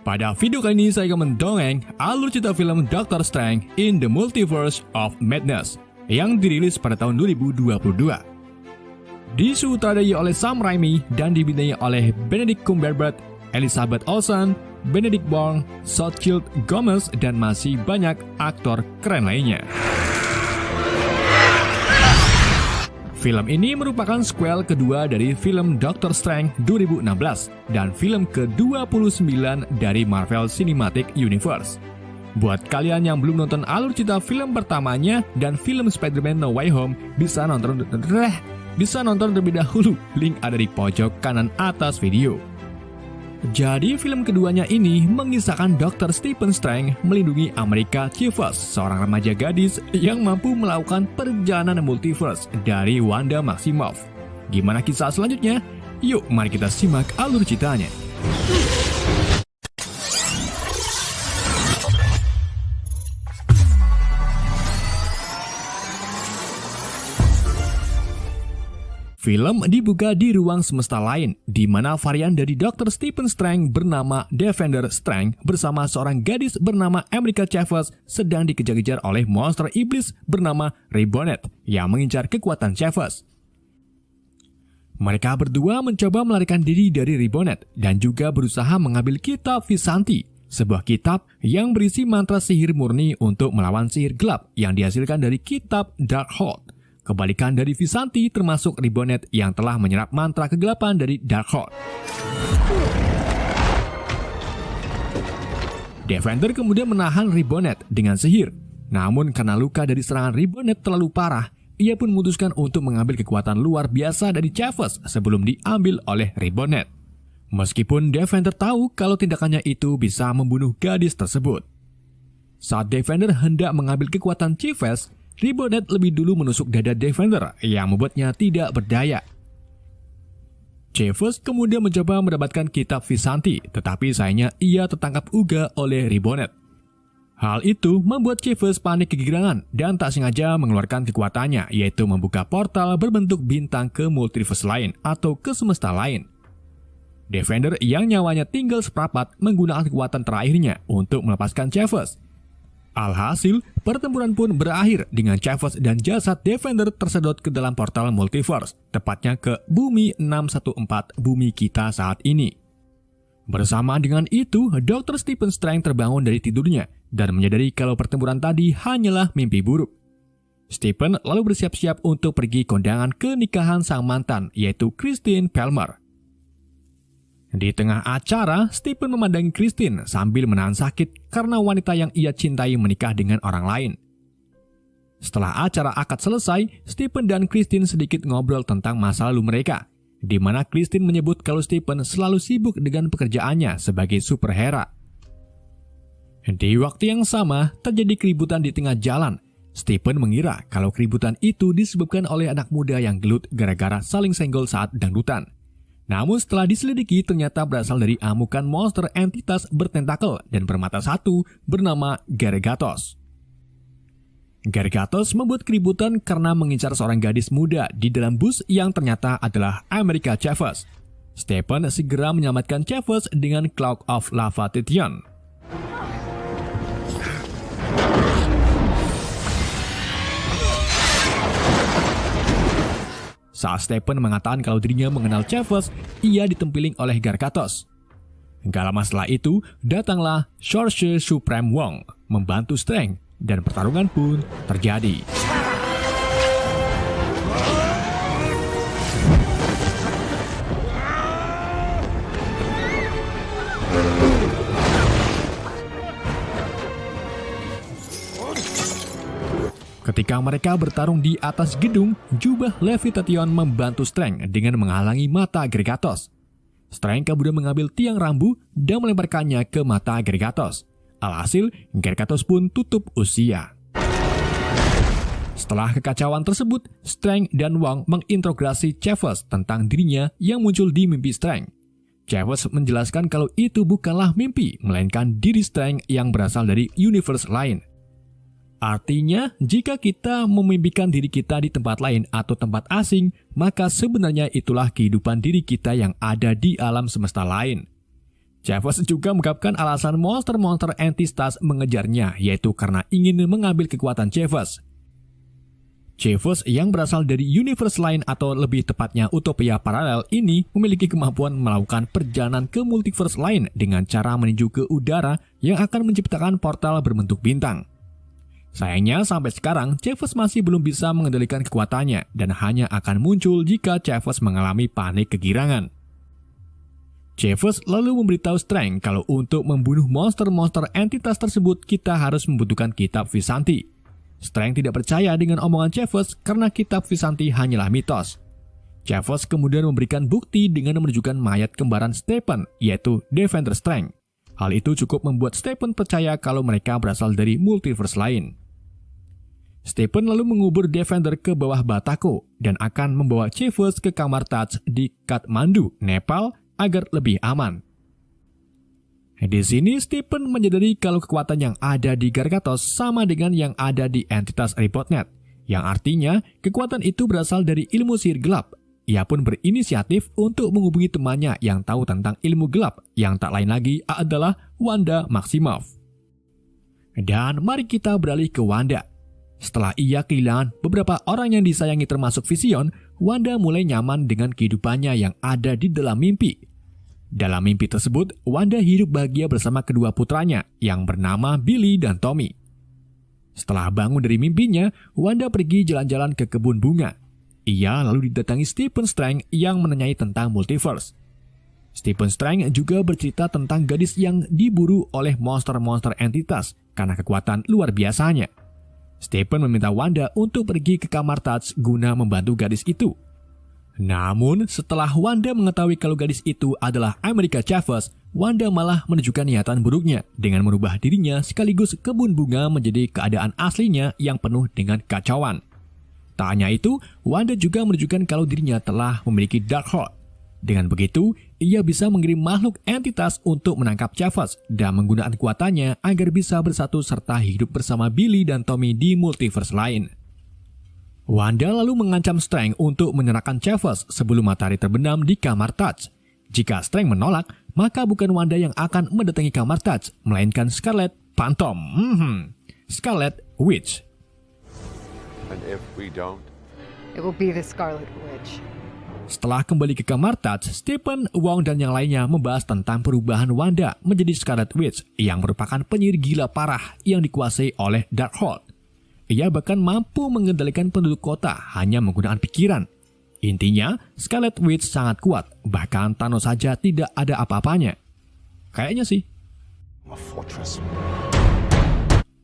Pada video kali ini saya akan mendongeng alur cerita film Doctor Strange in the Multiverse of Madness yang dirilis pada tahun 2022. Disutradarai oleh Sam Raimi dan dibintangi oleh Benedict Cumberbatch, Elizabeth Olsen, Benedict Wong, Xochitl Gomez, dan masih banyak aktor keren lainnya. Film ini merupakan sequel kedua dari film Doctor Strange 2016 dan film ke-29 dari Marvel Cinematic Universe. Buat kalian yang belum nonton alur cerita film pertamanya dan film Spider-Man No Way Home, bisa nonton terlebih dahulu. Link ada di pojok kanan atas video. Jadi film keduanya ini mengisahkan Dr. Stephen Strange melindungi America Chavez, seorang remaja gadis yang mampu melakukan perjalanan multiverse dari Wanda Maximoff. Gimana kisah selanjutnya? Yuk mari kita simak alur ceritanya. Film dibuka di ruang semesta lain, di mana varian dari Dr. Stephen Strange bernama Defender Strange bersama seorang gadis bernama America Chavez sedang dikejar-kejar oleh monster iblis bernama Ribbonet yang mengincar kekuatan Chavez. Mereka berdua mencoba melarikan diri dari Ribbonet dan juga berusaha mengambil kitab Vishanti, sebuah kitab yang berisi mantra sihir murni untuk melawan sihir gelap yang dihasilkan dari kitab Darkhold. Kebalikan dari Vishanti termasuk Ribbonet yang telah menyerap mantra kegelapan dari Darkhold. Defender kemudian menahan Ribbonet dengan sihir. Namun karena luka dari serangan Ribbonet terlalu parah, ia pun memutuskan untuk mengambil kekuatan luar biasa dari Chavez sebelum diambil oleh Ribbonet. Meskipun Defender tahu kalau tindakannya itu bisa membunuh gadis tersebut. Saat Defender hendak mengambil kekuatan Chavez, Ribbonet lebih dulu menusuk dada Defender yang membuatnya tidak berdaya. Chavez kemudian mencoba mendapatkan kitab Vishanti, tetapi sayangnya ia tertangkap juga oleh Ribbonet. Hal itu membuat Chavez panik kegirangan dan tak sengaja mengeluarkan kekuatannya, yaitu membuka portal berbentuk bintang ke multiverse lain atau ke semesta lain. Defender yang nyawanya tinggal seperempat menggunakan kekuatan terakhirnya untuk melepaskan Chavez. Alhasil, pertempuran pun berakhir dengan Chavez dan jasad Defender tersedot ke dalam portal multiverse, tepatnya ke Bumi 614, bumi kita saat ini. Bersamaan dengan itu, Dr. Stephen Strange terbangun dari tidurnya dan menyadari kalau pertempuran tadi hanyalah mimpi buruk. Stephen lalu bersiap-siap untuk pergi kondangan ke nikahan sang mantan, yaitu Christine Palmer. Di tengah acara, Stephen memandangi Christine sambil menahan sakit karena wanita yang ia cintai menikah dengan orang lain. Setelah acara akad selesai, Stephen dan Christine sedikit ngobrol tentang masa lalu mereka, di mana Christine menyebut kalau Stephen selalu sibuk dengan pekerjaannya sebagai superhero. Di waktu yang sama, terjadi keributan di tengah jalan. Stephen mengira kalau keributan itu disebabkan oleh anak muda yang gelut gara-gara saling senggol saat dangdutan. Namun setelah diselidiki ternyata berasal dari amukan monster entitas bertentakel dan bermata satu bernama Gargatos. Gargatos membuat keributan karena mengincar seorang gadis muda di dalam bus yang ternyata adalah America Chavez. Stephen segera menyelamatkan Chavez dengan Cloak of Lavatation. Saat Stephen mengatakan kalau dirinya mengenal Chavez, ia ditempiling oleh Gargatos. Gak lama setelah itu, datanglah Sorcerer Supreme Wong membantu Strange dan pertarungan pun terjadi. Ketika mereka bertarung di atas gedung, jubah Levitation membantu Strange dengan menghalangi mata Gargatos. Strange kemudian mengambil tiang rambu dan melemparkannya ke mata Gargatos. Alhasil, Gargatos pun tutup usia. Setelah kekacauan tersebut, Strange dan Wong menginterogasi Chavez tentang dirinya yang muncul di mimpi Strange. Chavez menjelaskan kalau itu bukanlah mimpi, melainkan diri Strange yang berasal dari universe lain. Artinya, jika kita memimpikan diri kita di tempat lain atau tempat asing, maka sebenarnya itulah kehidupan diri kita yang ada di alam semesta lain. Chavez juga mengungkapkan alasan monster-monster Antistas mengejarnya, yaitu karena ingin mengambil kekuatan Chavez. Chavez yang berasal dari universe lain atau lebih tepatnya utopia paralel ini memiliki kemampuan melakukan perjalanan ke multiverse lain dengan cara menuju ke udara yang akan menciptakan portal berbentuk bintang. Sayangnya sampai sekarang Chavez masih belum bisa mengendalikan kekuatannya dan hanya akan muncul jika Chavez mengalami panik kegirangan. Chavez lalu memberitahu Strang kalau untuk membunuh monster-monster entitas tersebut kita harus membutuhkan kitab Visanti. Strang tidak percaya dengan omongan Chavez karena kitab Visanti hanyalah mitos. Chavez kemudian memberikan bukti dengan menunjukkan mayat kembaran Stephen, yaitu Defender Strang. Hal itu cukup membuat Stephen percaya kalau mereka berasal dari multiverse lain. Stephen lalu mengubur Defender ke bawah Batako dan akan membawa Chavez ke kamar Taj di Kathmandu, Nepal agar lebih aman. Di sini Stephen menyadari kalau kekuatan yang ada di Gargatos sama dengan yang ada di entitas Ribotnet, yang artinya kekuatan itu berasal dari ilmu sihir gelap. Ia pun berinisiatif untuk menghubungi temannya yang tahu tentang ilmu gelap, yang tak lain lagi adalah Wanda Maximoff. Dan mari kita beralih ke Wanda. Setelah ia kehilangan beberapa orang yang disayangi termasuk Vision, Wanda mulai nyaman dengan kehidupannya yang ada di dalam mimpi. Dalam mimpi tersebut, Wanda hidup bahagia bersama kedua putranya yang bernama Billy dan Tommy. Setelah bangun dari mimpinya, Wanda pergi jalan-jalan ke kebun bunga. Ia lalu didatangi Stephen Strang yang menanyai tentang multiverse. Stephen Strang juga bercerita tentang gadis yang diburu oleh monster-monster entitas karena kekuatan luar biasanya. Stephen meminta Wanda untuk pergi ke kamar Taj guna membantu gadis itu. Namun, setelah Wanda mengetahui kalau gadis itu adalah America Chavez, Wanda malah menunjukkan niatan buruknya dengan merubah dirinya sekaligus kebun bunga menjadi keadaan aslinya yang penuh dengan kacauan. Tak hanya itu, Wanda juga menunjukkan kalau dirinya telah memiliki Darkhold. Dengan begitu, ia bisa mengirim makhluk entitas untuk menangkap Chavez dan menggunakan kekuatannya agar bisa bersatu serta hidup bersama Billy dan Tommy di multiverse lain. Wanda lalu mengancam Strang untuk menyerahkan Chavez sebelum matahari terbenam di kamar Taj. Jika Strang menolak, maka bukan Wanda yang akan mendatangi kamar Taj, melainkan Scarlet Phantom. Scarlet Witch. And if we don't, it will be the Scarlet Witch. Setelah kembali ke kamar Taj, Stephen, Wong, dan yang lainnya membahas tentang perubahan Wanda menjadi Scarlet Witch yang merupakan penyihir gila parah yang dikuasai oleh Darkhold. Ia bahkan mampu mengendalikan penduduk kota hanya menggunakan pikiran. Intinya, Scarlet Witch sangat kuat, bahkan Thanos saja tidak ada apa-apanya. Kayaknya sih. a fortress.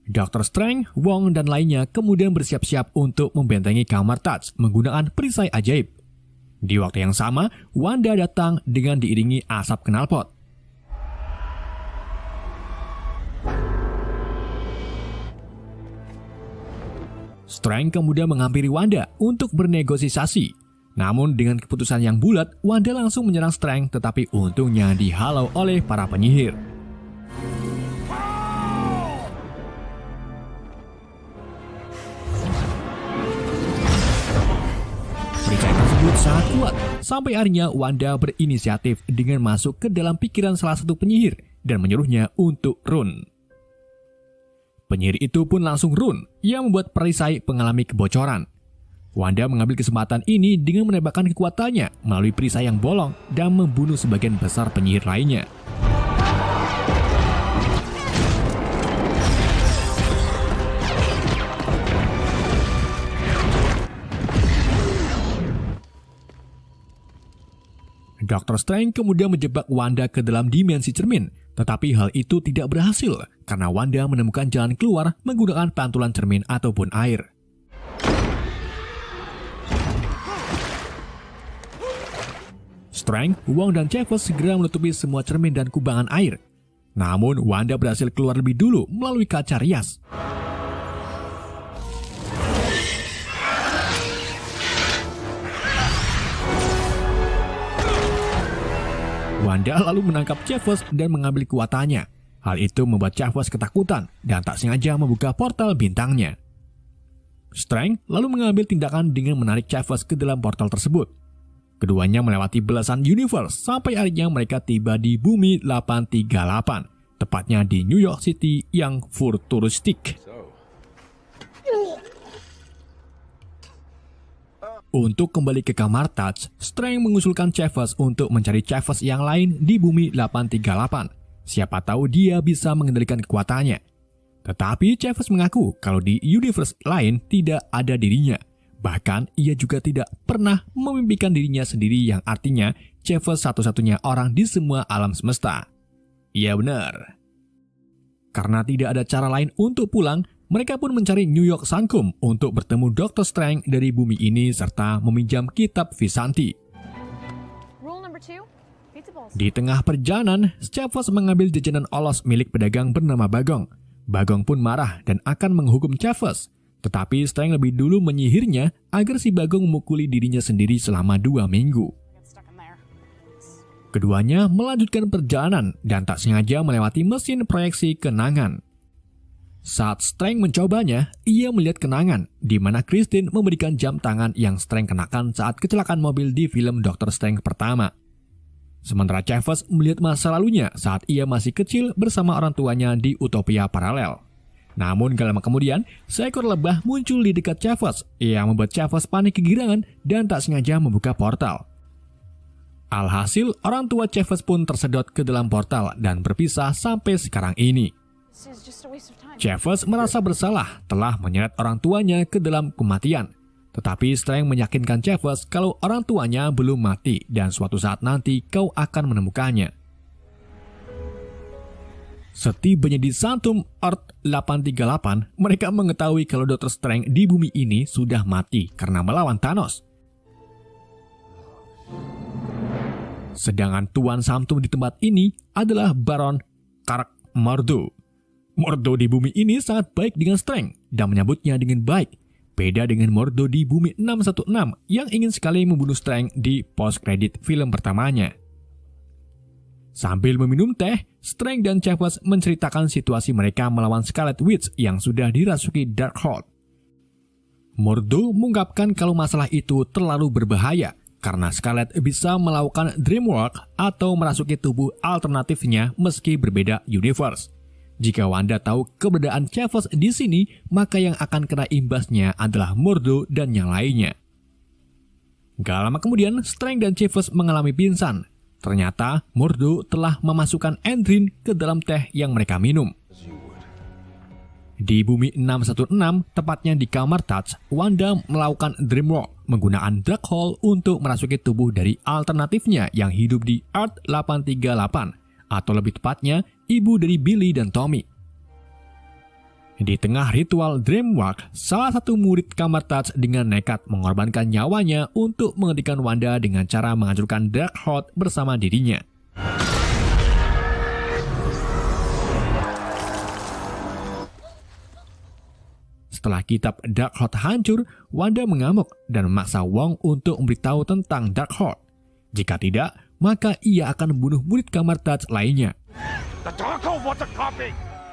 Dr. Strange, Wong, dan lainnya kemudian bersiap-siap untuk membentengi kamar Taj menggunakan perisai ajaib. Di waktu yang sama, Wanda datang dengan diiringi asap knalpot. Strange kemudian menghampiri Wanda untuk bernegosiasi. Namun dengan keputusan yang bulat, Wanda langsung menyerang Strange, tetapi untungnya dihalau oleh para penyihir. Perisai tersebut sangat kuat, sampai akhirnya Wanda berinisiatif dengan masuk ke dalam pikiran salah satu penyihir dan menyuruhnya untuk run. Penyihir itu pun langsung run, yang membuat perisai mengalami kebocoran. Wanda mengambil kesempatan ini dengan menembakkan kekuatannya melalui perisai yang bolong dan membunuh sebagian besar penyihir lainnya. Dr. Strange kemudian menjebak Wanda ke dalam dimensi cermin, tetapi hal itu tidak berhasil karena Wanda menemukan jalan keluar menggunakan pantulan cermin ataupun air. Strange, Wong, dan Chavez segera menutupi semua cermin dan kubangan air. Namun, Wanda berhasil keluar lebih dulu melalui kaca rias. Wanda lalu menangkap Chavez dan mengambil kekuatannya. Hal itu membuat Chavez ketakutan dan tak sengaja membuka portal bintangnya. Strange lalu mengambil tindakan dengan menarik Chavez ke dalam portal tersebut. Keduanya melewati belasan universe sampai akhirnya mereka tiba di bumi 838, tepatnya di New York City yang futuristik. Untuk kembali ke kamar Touch, Strange mengusulkan Chavez untuk mencari Chavez yang lain di bumi 838. Siapa tahu dia bisa mengendalikan kekuatannya. Tetapi Chavez mengaku kalau di universe lain tidak ada dirinya. Bahkan ia juga tidak pernah memimpikan dirinya sendiri, yang artinya Chavez satu-satunya orang di semua alam semesta. Iya benar. Karena tidak ada cara lain untuk pulang, mereka pun mencari New York Sankum untuk bertemu Dr. Strange dari bumi ini serta meminjam kitab Vishanti. Di tengah perjalanan, Chavez mengambil jajanan olos milik pedagang bernama Bagong. Bagong pun marah dan akan menghukum Chavez. Tetapi Strange lebih dulu menyihirnya agar si Bagong memukuli dirinya sendiri selama 2 minggu. Keduanya melanjutkan perjalanan dan tak sengaja melewati mesin proyeksi kenangan. Saat Strange mencobanya, ia melihat kenangan di mana Christine memberikan jam tangan yang Strange kenakan saat kecelakaan mobil di film Doctor Strange pertama. Sementara Chavez melihat masa lalunya saat ia masih kecil bersama orang tuanya di utopia paralel. Namun gak lama kemudian, seekor lebah muncul di dekat Chavez yang membuat Chavez panik kegirangan dan tak sengaja membuka portal. Alhasil, orang tua Chavez pun tersedot ke dalam portal dan berpisah sampai sekarang ini. Chavez merasa bersalah telah menyeret orang tuanya ke dalam kematian. Tetapi Strange meyakinkan Chavez kalau orang tuanya belum mati dan suatu saat nanti kau akan menemukannya. Setibanya di Santum Earth 838, mereka mengetahui kalau Dr. Strange di bumi ini sudah mati karena melawan Thanos. Sedangkan Tuan Santum di tempat ini adalah Baron Kark Mordo. Mordo di bumi ini sangat baik dengan Strange dan menyambutnya dengan baik. Beda dengan Mordo di bumi 616 yang ingin sekali membunuh Strange di post-credit film pertamanya. Sambil meminum teh, Strange dan Chavez menceritakan situasi mereka melawan Scarlet Witch yang sudah dirasuki Darkhold. Mordo mengungkapkan kalau masalah itu terlalu berbahaya karena Scarlet bisa melakukan dreamwalk atau merasuki tubuh alternatifnya meski berbeda universe. Jika Wanda tahu keberadaan Chavez di sini, maka yang akan kena imbasnya adalah Mordo dan yang lainnya. Gak lama kemudian, Strange dan Chavez mengalami pingsan. Ternyata Mordo telah memasukkan endrin ke dalam teh yang mereka minum. Di bumi 616, tepatnya di kamar Touch, Wanda melakukan dreamwalk menggunakan Darkhold untuk merasuki tubuh dari alternatifnya yang hidup di Earth 838. Atau lebih tepatnya, ibu dari Billy dan Tommy. Di tengah ritual Dreamwalk, salah satu murid kamar Touch dengan nekat mengorbankan nyawanya untuk menghentikan Wanda dengan cara menghancurkan Darkhold bersama dirinya. Setelah kitab Darkhold hancur, Wanda mengamuk dan memaksa Wong untuk memberitahu tentang Darkhold. Jika tidak, maka ia akan membunuh murid kamar Touch lainnya.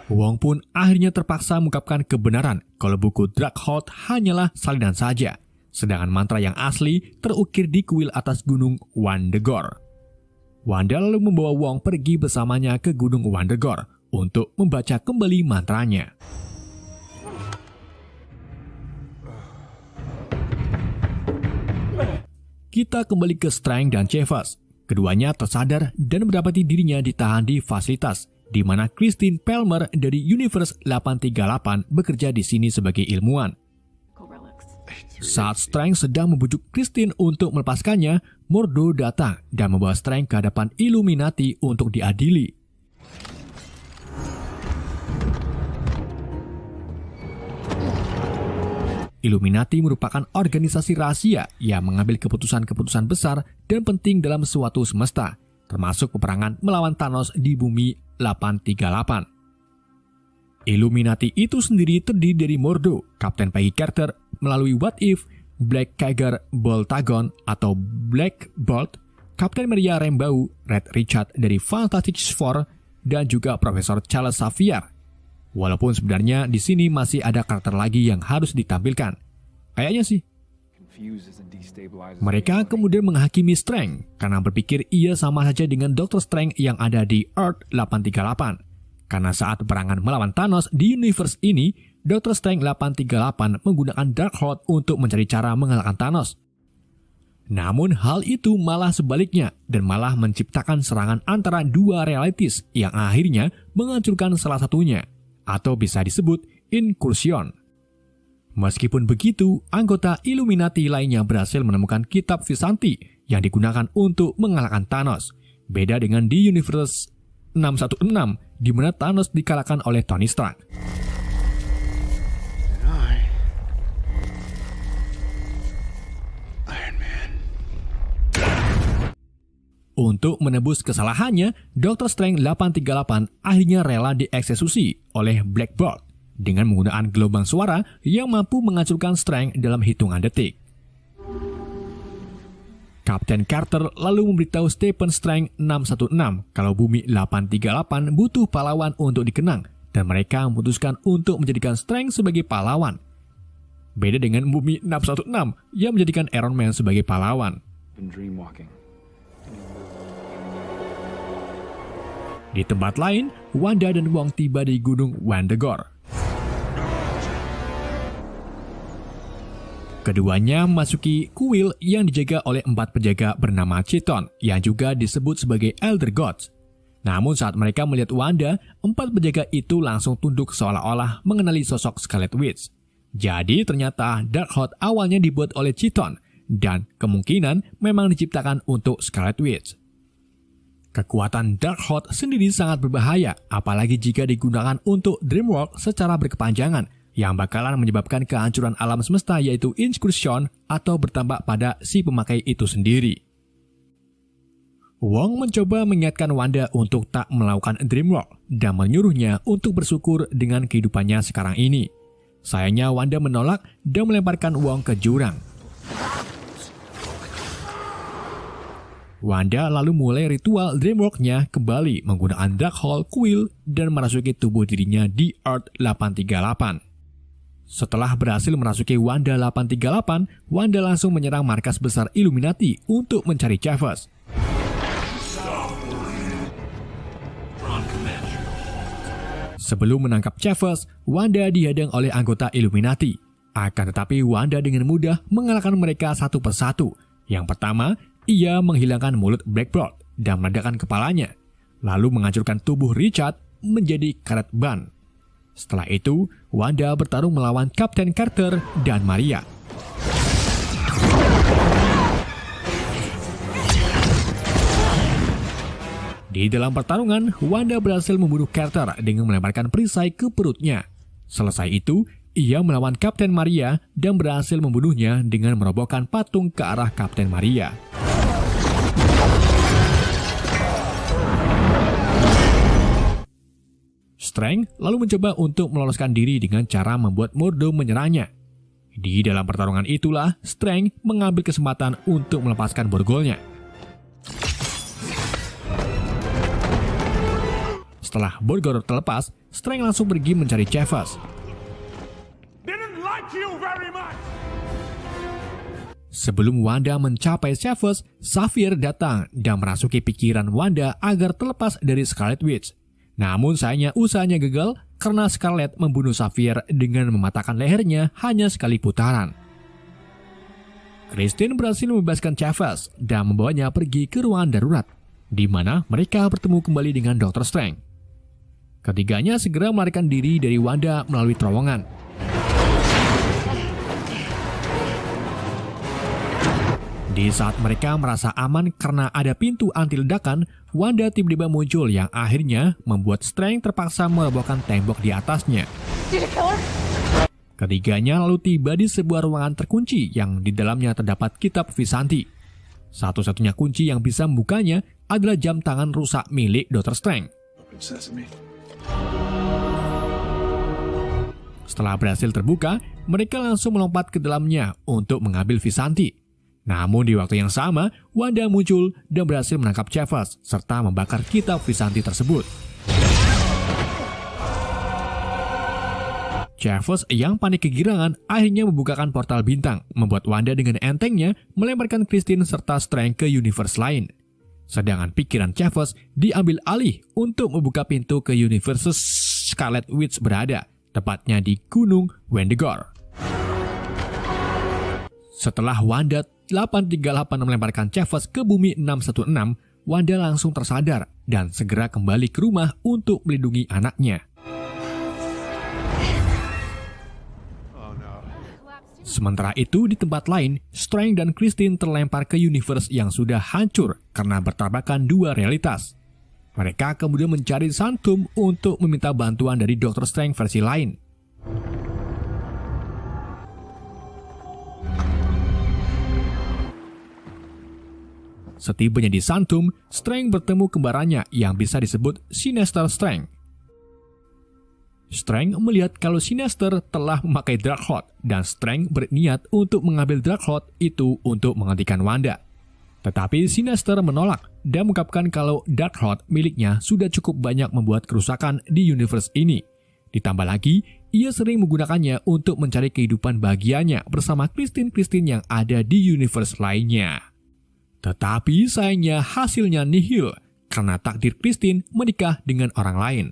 Wong pun akhirnya terpaksa mengungkapkan kebenaran kalau buku Darkhold hanyalah salinan saja, sedangkan mantra yang asli terukir di kuil atas gunung Wandegor. Wanda lalu membawa Wong pergi bersamanya ke gunung Wandegor untuk membaca kembali mantranya. Kita kembali ke Strange dan Chavez. Keduanya tersadar dan mendapati dirinya ditahan di fasilitas, di mana Christine Palmer dari Universe 838 bekerja di sini sebagai ilmuwan. Saat Strange sedang membujuk Christine untuk melepaskannya, Mordo datang dan membawa Strange ke hadapan Illuminati untuk diadili. Illuminati merupakan organisasi rahasia yang mengambil keputusan-keputusan besar dan penting dalam suatu semesta, termasuk peperangan melawan Thanos di bumi 838. Illuminati itu sendiri terdiri dari Mordo, Kapten Peggy Carter melalui What If, Black Tiger Boltagon atau Black Bolt, Kapten Maria Rambeau, Red Richard dari Fantastic Four, dan juga Profesor Charles Xavier. Walaupun sebenarnya di sini masih ada karakter lagi yang harus ditampilkan. Kayaknya sih. Mereka kemudian menghakimi Strange karena berpikir ia sama saja dengan Dr. Strange yang ada di Earth 838. Karena saat peperangan melawan Thanos di universe ini, Dr. Strange 838 menggunakan Darkhold untuk mencari cara mengalahkan Thanos. Namun hal itu malah sebaliknya dan malah menciptakan serangan antara dua realities yang akhirnya menghancurkan salah satunya, atau bisa disebut incursion. Meskipun begitu, anggota Illuminati lainnya berhasil menemukan kitab Vishanti yang digunakan untuk mengalahkan Thanos. Beda dengan di universe 616 di mana Thanos dikalahkan oleh Tony Stark. Untuk menebus kesalahannya, Dr. Strange 838 akhirnya rela dieksekusi oleh Black Bolt dengan menggunakan gelombang suara yang mampu menghancurkan Strange dalam hitungan detik. Kapten Carter lalu memberitahu Stephen Strange 616 kalau bumi 838 butuh pahlawan untuk dikenang dan mereka memutuskan untuk menjadikan Strange sebagai pahlawan. Beda dengan bumi 616 yang menjadikan Iron Man sebagai pahlawan. Di tempat lain, Wanda dan Wong tiba di Gunung Wundagore. Keduanya memasuki kuil yang dijaga oleh 4 penjaga bernama Chiton yang juga disebut sebagai Elder Gods. Namun saat mereka melihat Wanda, 4 penjaga itu langsung tunduk seolah-olah mengenali sosok Scarlet Witch. Jadi ternyata Darkhold awalnya dibuat oleh Chiton dan kemungkinan memang diciptakan untuk Scarlet Witch. Kekuatan Darkhold sendiri sangat berbahaya, apalagi jika digunakan untuk Dreamworld secara berkepanjangan, yang bakalan menyebabkan kehancuran alam semesta yaitu incursion atau bertambah pada si pemakai itu sendiri. Wong mencoba mengingatkan Wanda untuk tak melakukan Dreamworld dan menyuruhnya untuk bersyukur dengan kehidupannya sekarang ini. Sayangnya Wanda menolak dan melemparkan Wong ke jurang. Wanda lalu mulai ritual Dreamworld-nya kembali menggunakan Darkhold Quill dan merasuki tubuh dirinya di Earth 838. Setelah berhasil merasuki Wanda 838, Wanda langsung menyerang markas besar Illuminati untuk mencari Chavez. Sebelum menangkap Chavez, Wanda dihadang oleh anggota Illuminati. Akan tetapi Wanda dengan mudah mengalahkan mereka satu persatu. Yang pertama, ia menghilangkan mulut Black Bolt dan meledakkan kepalanya, lalu menghancurkan tubuh Richard menjadi karet ban. Setelah itu, Wanda bertarung melawan Kapten Carter dan Maria. Di dalam pertarungan, Wanda berhasil membunuh Carter dengan melemparkan perisai ke perutnya. Selesai itu, ia melawan Kapten Maria dan berhasil membunuhnya dengan merobohkan patung ke arah Kapten Maria. Strange lalu mencoba untuk meloloskan diri dengan cara membuat Mordo menyerangnya. Di dalam pertarungan itulah Strange mengambil kesempatan untuk melepaskan borgolnya. Setelah borgol terlepas, Strange langsung pergi mencari Chavez. Sebelum Wanda mencapai Chavez, Xavier datang dan merasuki pikiran Wanda agar terlepas dari Scarlet Witch. Namun sayangnya usahanya gagal karena Scarlet membunuh Xavier dengan mematahkan lehernya hanya sekali putaran. Christine berhasil membebaskan Chavez dan membawanya pergi ke ruangan darurat, di mana mereka bertemu kembali dengan Dr. Strange. Ketiganya segera melarikan diri dari Wanda melalui terowongan. Di saat mereka merasa aman karena ada pintu anti ledakan, Wanda tiba-tiba muncul yang akhirnya membuat Strange terpaksa merobohkan tembok di atasnya. Ketiganya lalu tiba di sebuah ruangan terkunci yang di dalamnya terdapat kitab Vishanti. Satu-satunya kunci yang bisa membukanya adalah jam tangan rusak milik Dr. Strange. Setelah berhasil terbuka, mereka langsung melompat ke dalamnya untuk mengambil Vishanti. Namun di waktu yang sama, Wanda muncul dan berhasil menangkap Chavez serta membakar kitab Vishanti tersebut. Chavez yang panik kegirangan akhirnya membukakan portal bintang, membuat Wanda dengan entengnya melemparkan Christine serta Strange ke universe lain. Sedangkan pikiran Chavez diambil alih untuk membuka pintu ke universe Scarlet Witch berada, tepatnya di Gunung Wendigo. Setelah Wanda 838 melemparkan Chavez ke bumi 616, Wanda langsung tersadar dan segera kembali ke rumah untuk melindungi anaknya. Sementara itu, di tempat lain, Strange dan Christine terlempar ke universe yang sudah hancur karena bertabrakan dua realitas. Mereka kemudian mencari Sanctum untuk meminta bantuan dari Dr. Strange versi lain. Setibanya di Sanctum, Strange bertemu kembarannya yang bisa disebut Sinister Strange. Strange melihat kalau Sinister telah memakai Darkhold dan Strange berniat untuk mengambil Darkhold itu untuk menghentikan Wanda. Tetapi Sinister menolak dan mengungkapkan kalau Darkhold miliknya sudah cukup banyak membuat kerusakan di universe ini. Ditambah lagi, ia sering menggunakannya untuk mencari kehidupan bagiannya bersama Christine yang ada di universe lainnya. Tetapi sayangnya hasilnya nihil karena takdir Christine menikah dengan orang lain.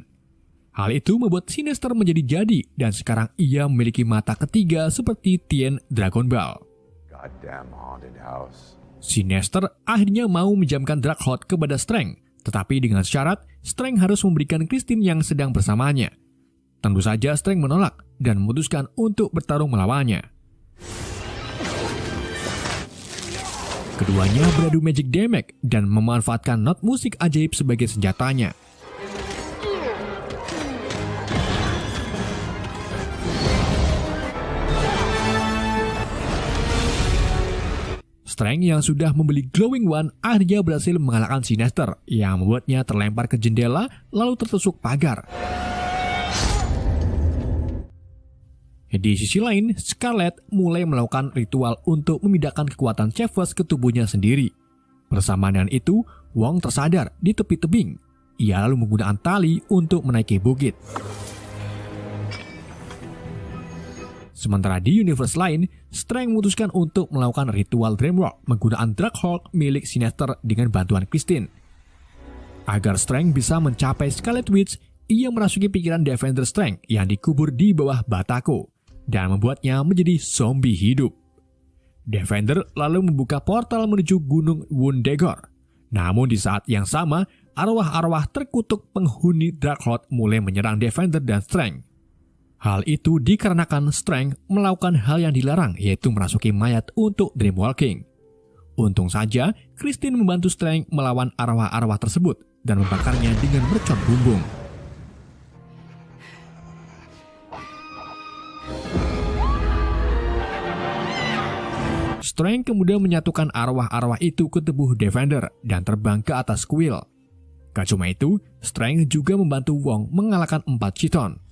Hal itu membuat Sinister menjadi jadi dan sekarang ia memiliki mata ketiga seperti Tien Dragon Ball. Goddamn haunted house. Sinister akhirnya mau menjamkan Darkhold kepada Strange, tetapi dengan syarat Strange harus memberikan Christine yang sedang bersamanya. Tentu saja Strange menolak dan memutuskan untuk bertarung melawannya. Keduanya beradu magic damage dan memanfaatkan not musik ajaib sebagai senjatanya. Strange yang sudah membeli Glowing One akhirnya berhasil mengalahkan Sinister yang membuatnya terlempar ke jendela lalu tertusuk pagar. Di sisi lain, Scarlet mulai melakukan ritual untuk memindahkan kekuatan Chavez ke tubuhnya sendiri. Bersamaan dengan itu, Wong tersadar di tepi tebing. Ia lalu menggunakan tali untuk menaiki bukit. Sementara di universe lain, Strange memutuskan untuk melakukan ritual Dreamwalk menggunakan Darkhold milik Sinister dengan bantuan Christine. Agar Strange bisa mencapai Scarlet Witch, ia merasuki pikiran Defender Strange yang dikubur di bawah batako dan membuatnya menjadi zombie hidup. Defender lalu membuka portal menuju Gunung Wundegor. Namun di saat yang sama, arwah-arwah terkutuk penghuni Darkhold mulai menyerang Defender dan Strange. Hal itu dikarenakan Strange melakukan hal yang dilarang, yaitu merasuki mayat untuk dreamwalking. Untung saja, Christine membantu Strange melawan arwah-arwah tersebut dan membakarnya dengan mercon bumbung. Strange kemudian menyatukan arwah-arwah itu ke tubuh Defender dan terbang ke atas kuil. Gak cuma itu, Strange juga membantu Wong mengalahkan 4 Chiton.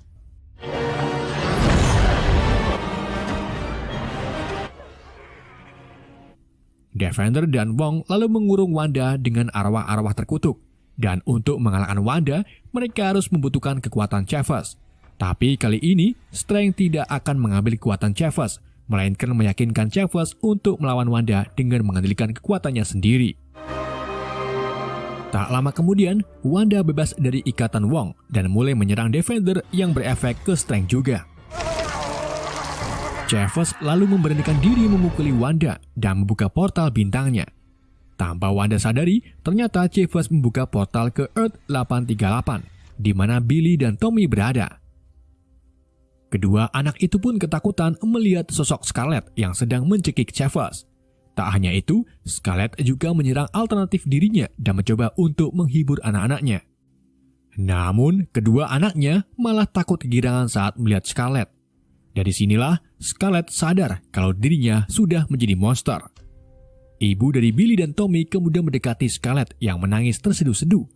Defender dan Wong lalu mengurung Wanda dengan arwah-arwah terkutuk. Dan untuk mengalahkan Wanda, mereka harus membutuhkan kekuatan Chavez. Tapi kali ini, Strange tidak akan mengambil kekuatan Chavez, melainkan meyakinkan Chavez untuk melawan Wanda dengan mengendalikan kekuatannya sendiri. Tak lama kemudian, Wanda bebas dari ikatan Wong dan mulai menyerang Defender yang berefek ke Strange juga. Chavez lalu memberanikan diri memukuli Wanda dan membuka portal bintangnya. Tanpa Wanda sadari, ternyata Chavez membuka portal ke Earth 838, di mana Billy dan Tommy berada. Kedua anak itu pun ketakutan melihat sosok Scarlet yang sedang mencekik Chavez. Tak hanya itu, Scarlet juga menyerang alternatif dirinya dan mencoba untuk menghibur anak-anaknya. Namun, kedua anaknya malah takut kegirangan saat melihat Scarlet. Dari sinilah Scarlet sadar kalau dirinya sudah menjadi monster. Ibu dari Billy dan Tommy kemudian mendekati Scarlet yang menangis terseduh-seduh.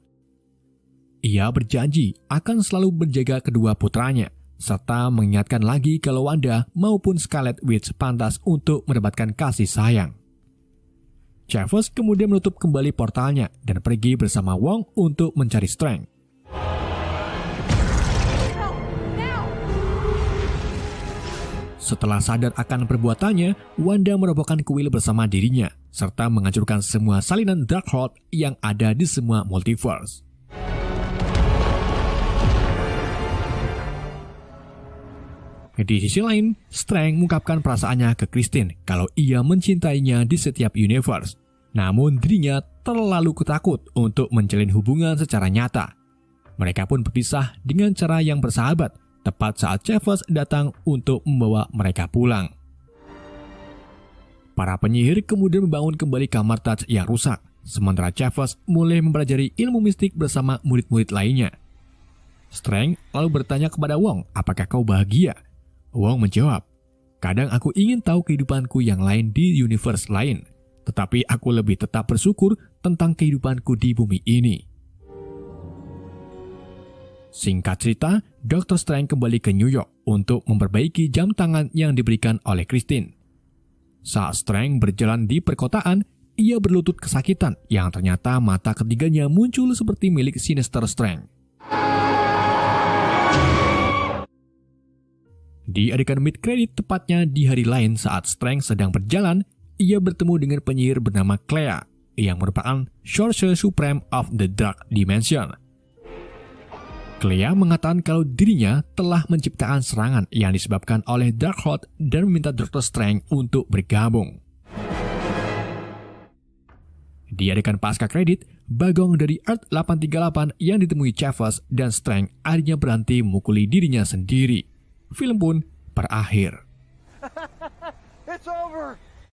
Ia berjanji akan selalu menjaga kedua putranya, serta mengingatkan lagi kalau Wanda maupun Scarlet Witch pantas untuk mendapatkan kasih sayang. Chavez kemudian menutup kembali portalnya dan pergi bersama Wong untuk mencari Strange. Setelah sadar akan perbuatannya, Wanda merobohkan kuil bersama dirinya, serta menghancurkan semua salinan Darkhold yang ada di semua multiverse. Di sisi lain, Strange mengungkapkan perasaannya ke Christine kalau ia mencintainya di setiap universe. Namun dirinya terlalu takut untuk menjalin hubungan secara nyata. Mereka pun berpisah dengan cara yang bersahabat, tepat saat Chavez datang untuk membawa mereka pulang. Para penyihir kemudian membangun kembali kamar Taj yang rusak, sementara Chavez mulai mempelajari ilmu mistik bersama murid-murid lainnya. Strange lalu bertanya kepada Wong, apakah kau bahagia? Wong menjawab, kadang aku ingin tahu kehidupanku yang lain di universe lain, tetapi aku lebih tetap bersyukur tentang kehidupanku di bumi ini. Singkat cerita, Dr. Strange kembali ke New York untuk memperbaiki jam tangan yang diberikan oleh Christine. Saat Strange berjalan di perkotaan, ia berlutut kesakitan yang ternyata mata ketiganya muncul seperti milik Sinister Strange. Di adegan mid-credit, tepatnya di hari lain saat Strange sedang berjalan, ia bertemu dengan penyihir bernama Clea yang merupakan Sorcerer Supreme of the Dark Dimension. Clea mengatakan kalau dirinya telah menciptakan serangan yang disebabkan oleh Darkhold dan meminta Dr. Strange untuk bergabung. Di adegan pasca kredit, Bagong dari Earth 838 yang ditemui Chavez dan Strange akhirnya berhenti memukuli dirinya sendiri. Film pun berakhir. It's over.